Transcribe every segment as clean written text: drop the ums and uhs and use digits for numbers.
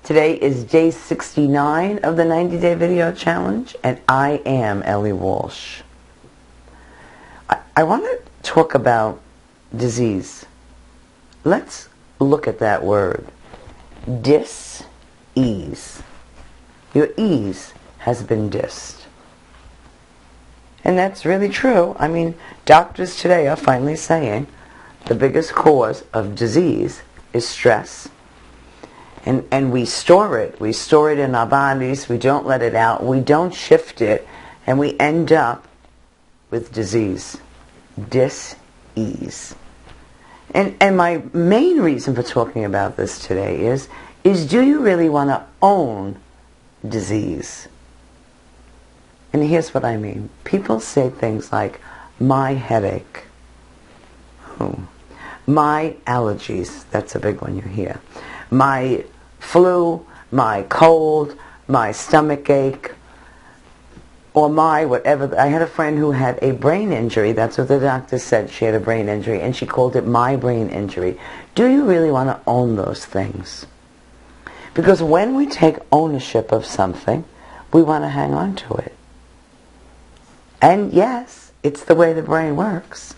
Today is day 69 of the 90-day video challenge, and I am Ellie Walsh. I want to talk about disease. Let's look at that word. Dis-ease. Your ease has been dissed. And that's really true. I mean, doctors today are finally saying the biggest cause of disease is stress. And we store it. We store it in our bodies. We don't let it out. We don't shift it. And we end up with disease. Dis-ease. And my main reason for talking about this today is do you really want to own disease? And here's what I mean. People say things like, my headache. My allergies. That's a big one you hear. My flu, my cold, my stomach ache, or my whatever. I had a friend who had a brain injury. That's what the doctor said. She had a brain injury, and she called it my brain injury. Do you really want to own those things? Because when we take ownership of something, we want to hang on to it. And yes, it's the way the brain works.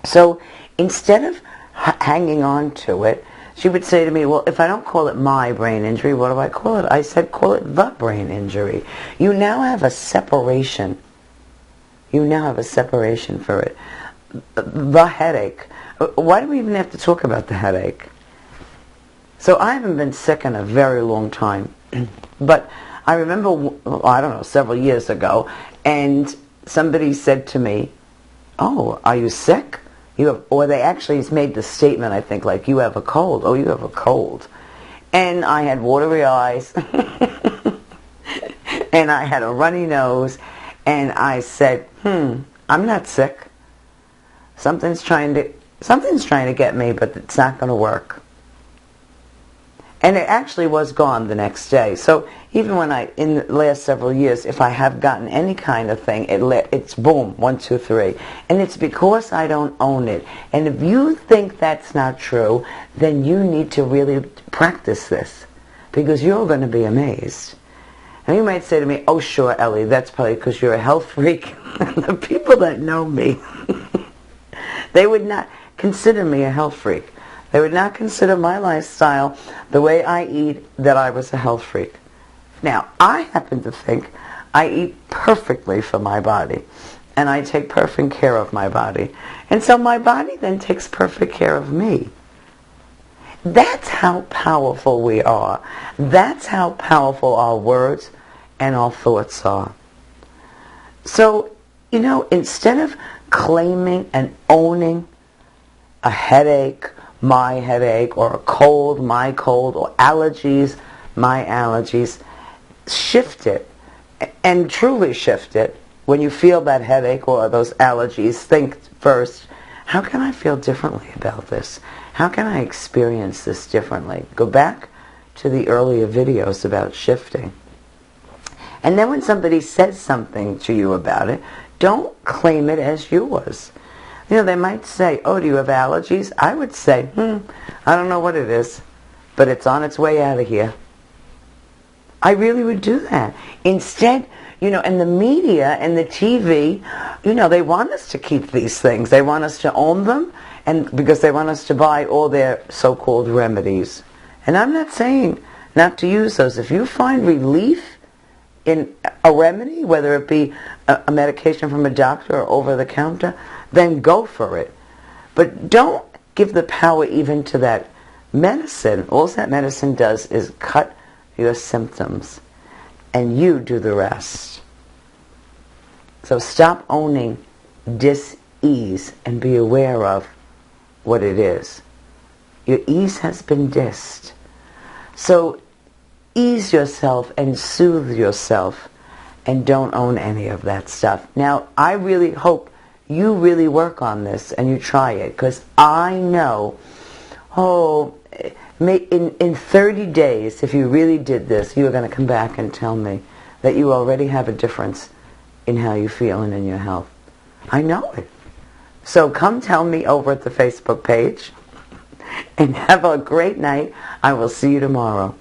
So instead of hanging on to it, she would say to me, well, if I don't call it my brain injury, what do I call it? I said, call it the brain injury. You now have a separation. You now have a separation for it. The headache. Why do we even have to talk about the headache? So I haven't been sick in a very long time. But I remember, I don't know, several years ago, and somebody said to me, oh, are you sick? Or they actually made the statement, I think, like, you have a cold. Oh, you have a cold. And I had watery eyes. And I had a runny nose. And I said, I'm not sick. Something's trying to get me, but it's not going to work. And it actually was gone the next day. So even when in the last several years, if I have gotten any kind of thing, it's boom, 1, 2, 3. And it's because I don't own it. And if you think that's not true, then you need to really practice this. Because you're going to be amazed. And you might say to me, oh sure, Ellie, that's probably because you're a health freak. The people that know me, they would not consider me a health freak. They would not consider my lifestyle, the way I eat, that I was a health freak. Now, I happen to think I eat perfectly for my body, and I take perfect care of my body. And so my body then takes perfect care of me. That's how powerful we are. That's how powerful our words and our thoughts are. So, instead of claiming and owning a headache, my headache, or a cold, my cold, or allergies, my allergies, shift it, and truly shift it. When you feel that headache or those allergies, think first, how can I feel differently about this? How can I experience this differently? Go back to the earlier videos about shifting. And then when somebody says something to you about it, don't claim it as yours. They might say, oh, do you have allergies? I would say, I don't know what it is, but it's on its way out of here. I really would do that. Instead, and the media and the TV, they want us to keep these things. They want us to own them, and because they want us to buy all their so-called remedies. And I'm not saying not to use those. If you find relief in a remedy, whether it be a medication from a doctor or over the counter, then go for it. But don't give the power even to that medicine. All that medicine does is cut your symptoms, and you do the rest. So stop owning dis-ease and be aware of what it is. Your ease has been dissed. So ease yourself and soothe yourself, and don't own any of that stuff. Now, I really hope you really work on this and you try it, because I know, in 30 days, if you really did this, you are going to come back and tell me that you already have a difference in how you feel and in your health. I know it. So come tell me over at the Facebook page, and have a great night. I will see you tomorrow.